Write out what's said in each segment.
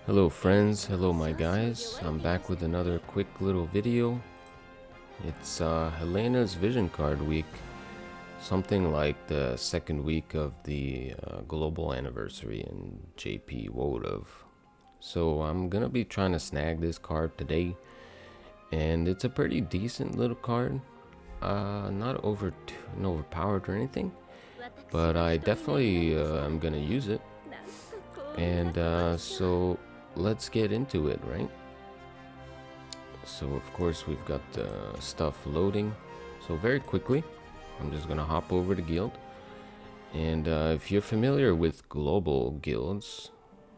Hello friends, hello my guys, I'm back with another quick little video. It's Helena's vision card week, something like the second week of the global anniversary in JP Wotv. So I'm gonna be trying to snag this card today, and it's a pretty decent little card, not overpowered or anything, but I definitely am gonna use it. And so let's get into it, right? So of course we've got stuff loading. So very quickly, I'm just gonna hop over to guild. And if you're familiar with global guilds,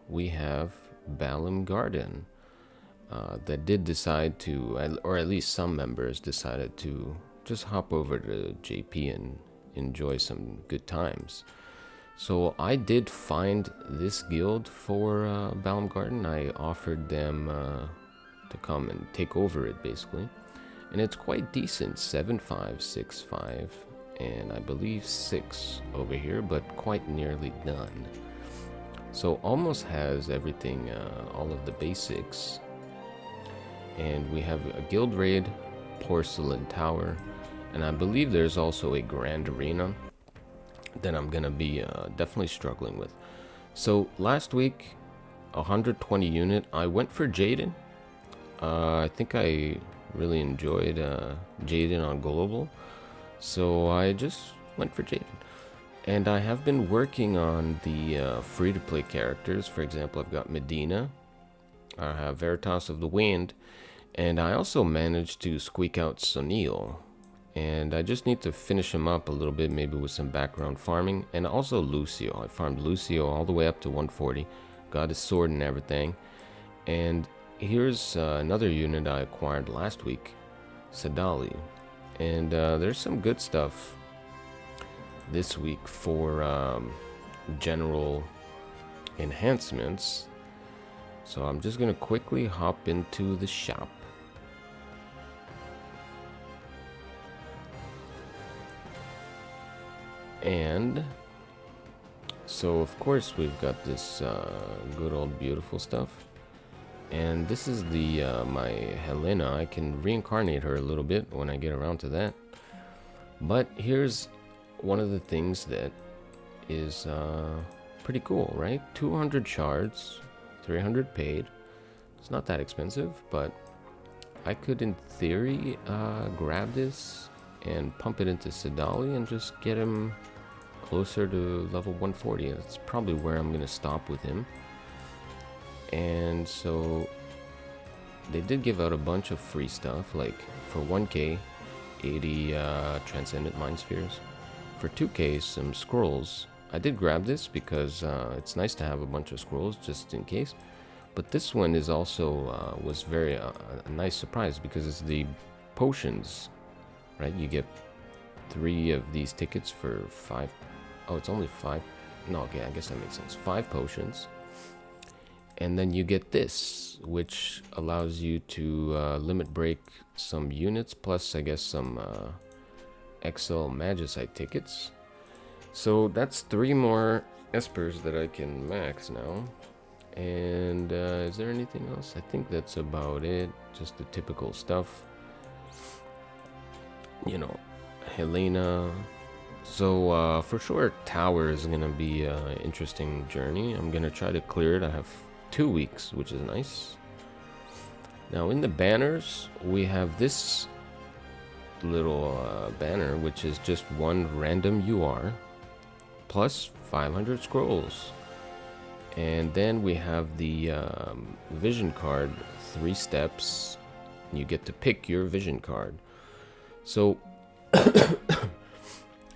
we have Balam Garden that did decide to, or at least some members decided to just hop over to JP and enjoy some good times. So I did find this guild for Balam Garden. I offered them to come and take over it basically, and it's quite decent. 7-5, 6-5, and I believe 6 over here, but quite nearly done. So almost has everything, all of the basics. And we have a guild raid, porcelain tower, and I believe there's also a grand arena that I'm gonna be definitely struggling with. So last week, 120 unit, I went for Jaden. I think I really enjoyed Jaden on global, so I just went for Jaden. And I have been working on the free-to-play characters. For example, I've got Medina, I have Veritas of the Wind, and I also managed to squeak out Sunil. And I just need to finish him up a little bit, maybe with some background farming. And also Lucio. I farmed Lucio all the way up to 140, got his sword and everything. And here's another unit I acquired last week, Sadali. And there's some good stuff this week for general enhancements. So I'm just gonna quickly hop into the shop. And so of course we've got this good old beautiful stuff, and this is the my Helena. I can reincarnate her a little bit when I get around to that. But here's one of the things that is pretty cool, right? 200 shards, 300 paid. It's not that expensive, but I could in theory grab this and pump it into Sadali and just get him closer to level 140. That's probably where I'm gonna stop with him. And so they did give out a bunch of free stuff, like for 1k 80 transcendent mind spheres, for 2k some scrolls. I did grab this because it's nice to have a bunch of scrolls just in case, but this one is also was very a nice surprise because it's the potions, right? You get 3 of these tickets for 5. Oh, it's only 5. No, okay, I guess that makes sense. 5 potions. And then you get this, which allows you to limit break some units, plus I guess some XL Magicite tickets. So that's 3 more espers that I can max now. And is there anything else? I think that's about it. Just the typical stuff. You know, Helena. So for sure tower is gonna be an interesting journey. I'm gonna try to clear it. I have 2 weeks, which is nice. Now in the banners we have this little banner, which is just 1 random UR plus 500 scrolls. And then we have the vision card, 3 steps. You get to pick your vision card. So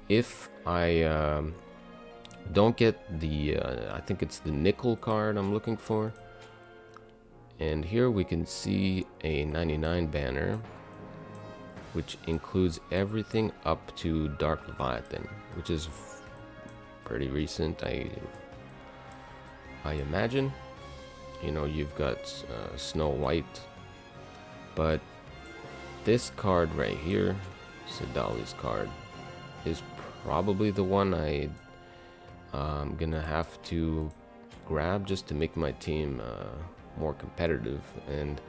if I don't get the, I think it's the nickel card I'm looking for. And here we can see a 99 banner, which includes everything up to Dark Leviathan, which is pretty recent, I imagine. You know, you've got Snow White, but this card right here, Sadali's card, is probably the one I'm gonna have to grab just to make my team more competitive. And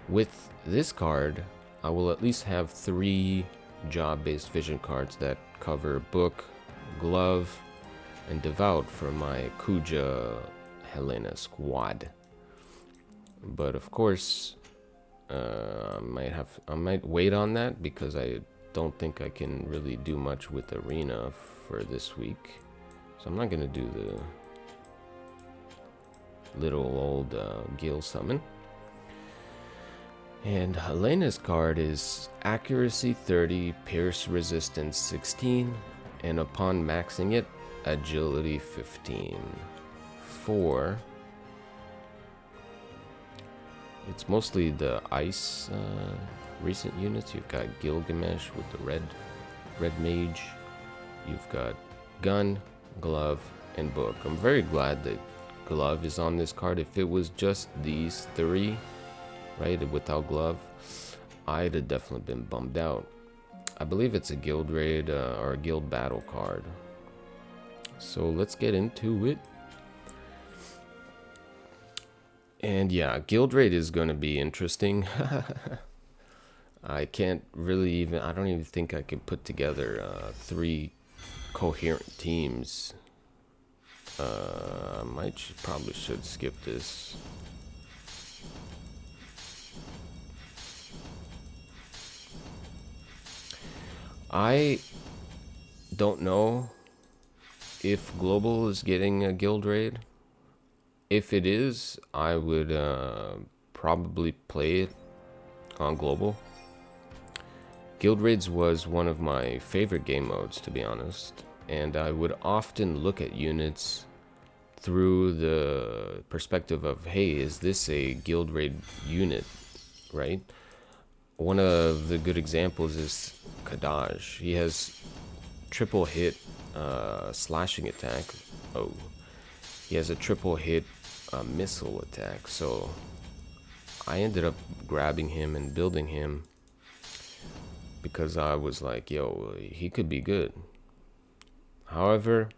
with this card, I will at least have 3 job-based vision cards that cover Book, Glove, and Devout for my Kuja Helena squad. But of course, I might wait on that because I don't think I can really do much with Arena for this week. So I'm not gonna do the little old Gil summon. And Helena's card is accuracy 30, pierce resistance 16, and upon maxing it, agility 15. It's mostly the ice recent units. You've got Gilgamesh with the red mage. You've got Gun, Glove, and Book. I'm very glad that Glove is on this card. If it was just these 3, right, without Glove, I'd have definitely been bummed out. I believe it's a guild raid or a guild battle card. So let's get into it. And yeah, guild raid is going to be interesting. I can't really even, I don't even think I can put together 3 coherent teams. Probably should skip this. I don't know if Global is getting a guild raid. If it is, I would probably play it on Global. Guild raids was one of my favorite game modes, to be honest, and I would often look at units through the perspective of, hey, is this a guild raid unit, right? One of the good examples is Kadaj. He has triple hit slashing attack. Oh, he has a triple hit missile attack. So I ended up grabbing him and building him because I was like, yo, he could be good. However,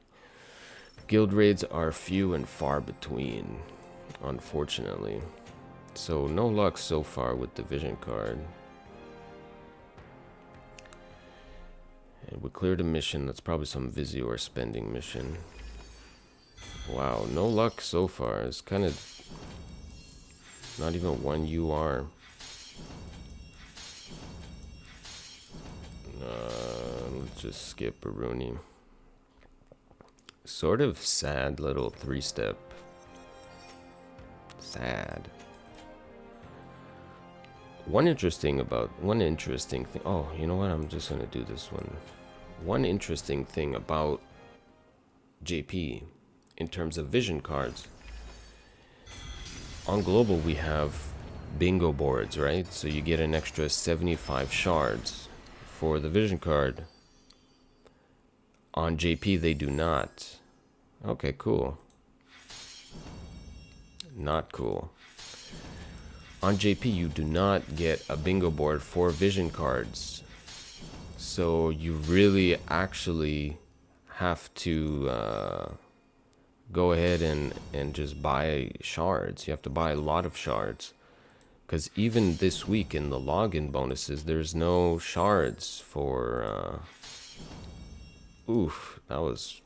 guild raids are few and far between, unfortunately. So no luck so far with the vision card. And we cleared a mission. That's probably some Vizior spending mission. Wow, no luck so far. It's kind of not even 1 UR. Let's just skip a Rooney. Sort of sad little 3-step. Sad. One interesting thing. Oh, you know what? I'm just gonna do this one. One interesting thing about JP in terms of vision cards. On Global, we have bingo boards, right? So you get an extra 75 shards for the vision card. On JP, they do not. Okay, cool. Not cool. On JP, you do not get a bingo board for vision cards. So you really actually have to go ahead and just buy shards. You have to buy a lot of shards. Because even this week in the login bonuses, there's no shards for... Oof, that was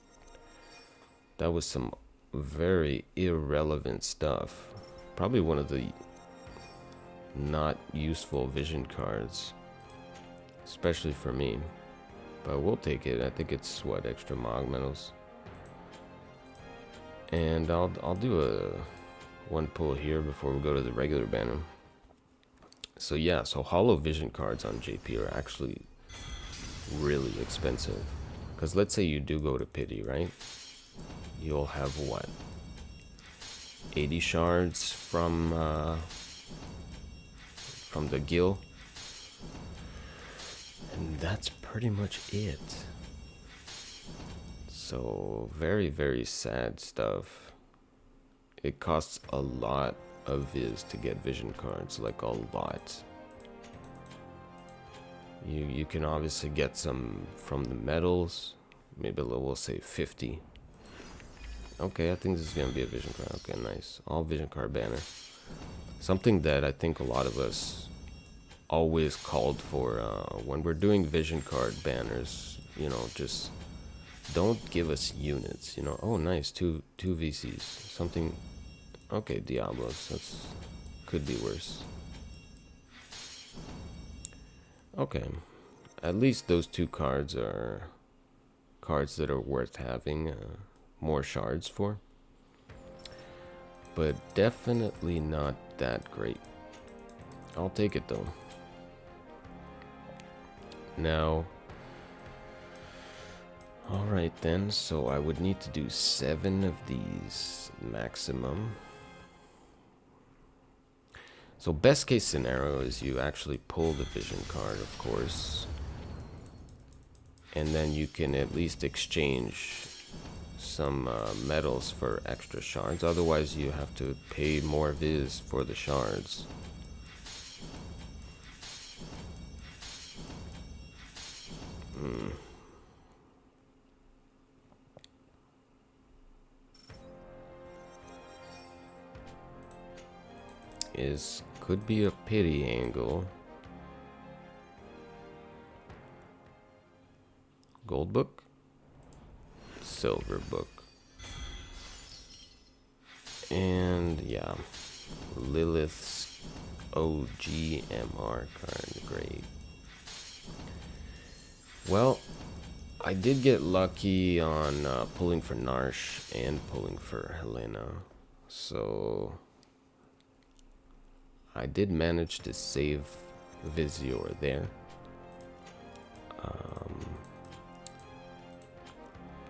some very irrelevant stuff. Probably one of the not useful vision cards, especially for me, but we'll take it. I think it's what, extra Mog medals, and I'll do a 1 pull here before we go to the regular banner. So yeah, so hollow vision cards on JP are actually really expensive, because let's say you do go to pity, right? You'll have what, 80 shards from the Gil, and that's pretty much it. So very, very sad stuff. It costs a lot of viz to get vision cards, like a lot. You can obviously get some from the medals, maybe we'll say 50. Okay, I think this is gonna be a vision card. Okay, nice. All vision card banner. something that I think a lot of us always called for when we're doing vision card banners. You know, just don't give us units. You know, oh nice, two VCs, something. Okay, Diablos, that's could be worse. Okay, at least those two cards are cards that are worth having more shards for, but definitely not that great. I'll take it though. Now, alright then, so I would need to do 7 of these maximum. So best case scenario is you actually pull the vision card, of course, and then you can at least exchange some metals for extra shards. Otherwise you have to pay more viz for the shards. Could be a pity angle. Gold book, silver book, and yeah, Lilith's OGMR card. Great. Well, I did get lucky on pulling for Narsh and pulling for Helena, so I did manage to save Vizior there.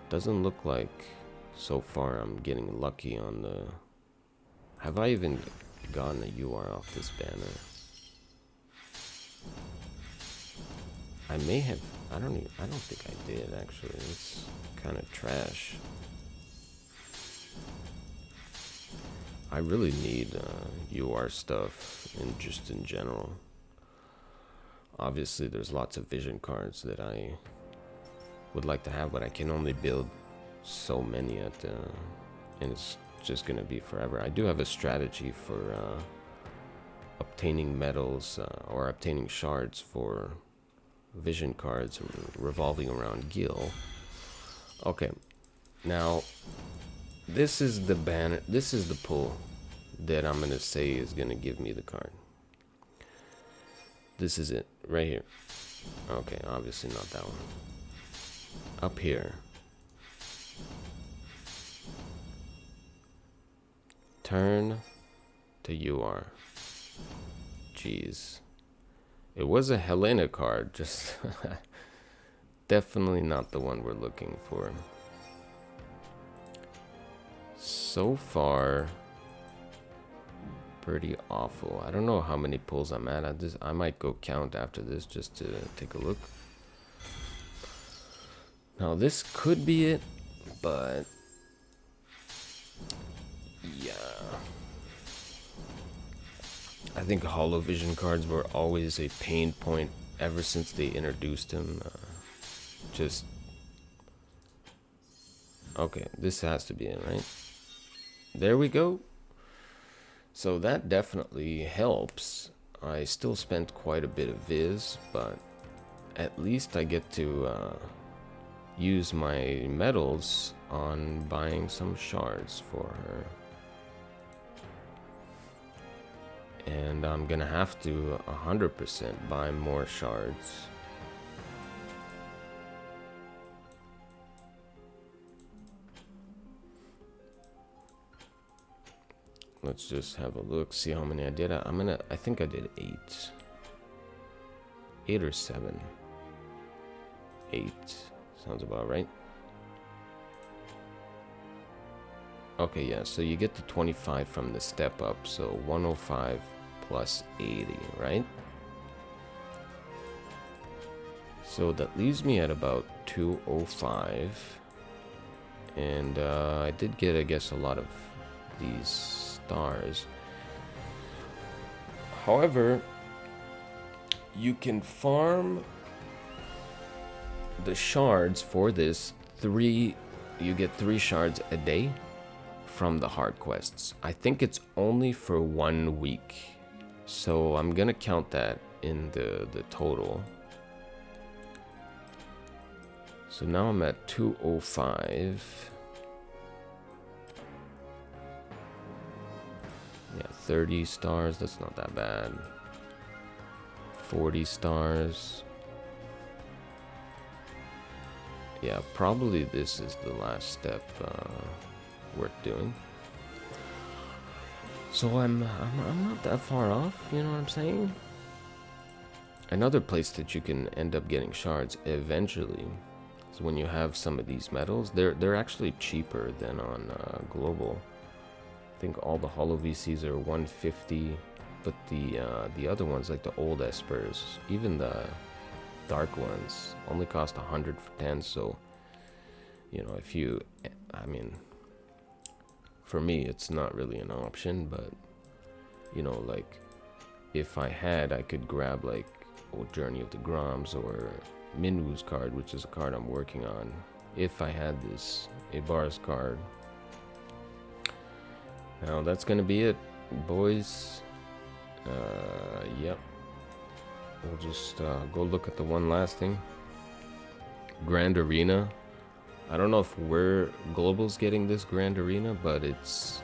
Doesn't look like so far I'm getting lucky on the... Have I even gotten a UR off this banner? I may have... I don't think I did actually. It's kind of trash. I really need UR stuff just in general. Obviously there's lots of vision cards that I would like to have, but I can only build so many at and it's just gonna be forever. I do have a strategy for obtaining metals or obtaining shards for vision cards revolving around Gil. Okay, now this is the banner, this is the pull that I'm gonna say is gonna give me the card. This is it right here. Okay, obviously not that one. Up here, turn to UR. Jeez, it was a Helena card, just definitely not the one we're looking for. So far, pretty awful. I don't know how many pulls I'm at. I might go count after this just to take a look. Now this could be it, but yeah, I think holo vision cards were always a pain point ever since they introduced them. Just okay, this has to be it, right? There we go. So that definitely helps. I still spent quite a bit of viz, but at least I get to use my metals on buying some shards for her. And I'm gonna have to 100% buy more shards. Let's just have a look, see how many I did. I think I did 8. 8 or 7. 8. Sounds about right. Okay, yeah, so you get the 25 from the step up, so 105 plus 80, right? So that leaves me at about 205. And I did get, I guess, a lot of these stars. However, you can farm the shards for this you get 3 shards a day from the hard quests. I think it's only for 1 week, so I'm gonna count that in the total. So now I'm at 205. Yeah, 30 stars, that's not that bad. 40 stars. Yeah, probably this is the last step worth doing. So I'm not that far off, you know what I'm saying? Another place that you can end up getting shards eventually is when you have some of these medals. They're actually cheaper than on global. I think all the holo VCs are 150, but the other ones, like the old espers, even the dark ones, only cost 100 for 10. So, you know, if you, I mean, for me, it's not really an option, but, you know, like, if I had, I could grab, like, Journey of the Groms or Minwu's card, which is a card I'm working on. If I had this Ibarra's card. Now, that's gonna be it, boys. Yep. We'll just go look at the one last thing. Grand Arena. I don't know if Global's getting this Grand Arena, but it's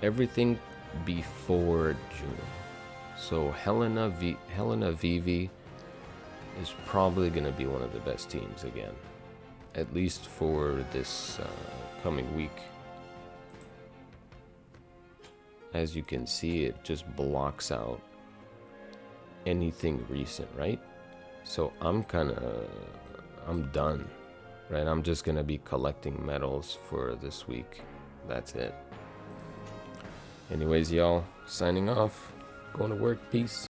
everything before June. So Helena VV is probably going to be one of the best teams again, at least for this coming week. As you can see, it just blocks out anything recent, right? So I'm done, right? I'm just gonna be collecting medals for this week. That's it. Anyways, y'all, signing off. Going to work. Peace.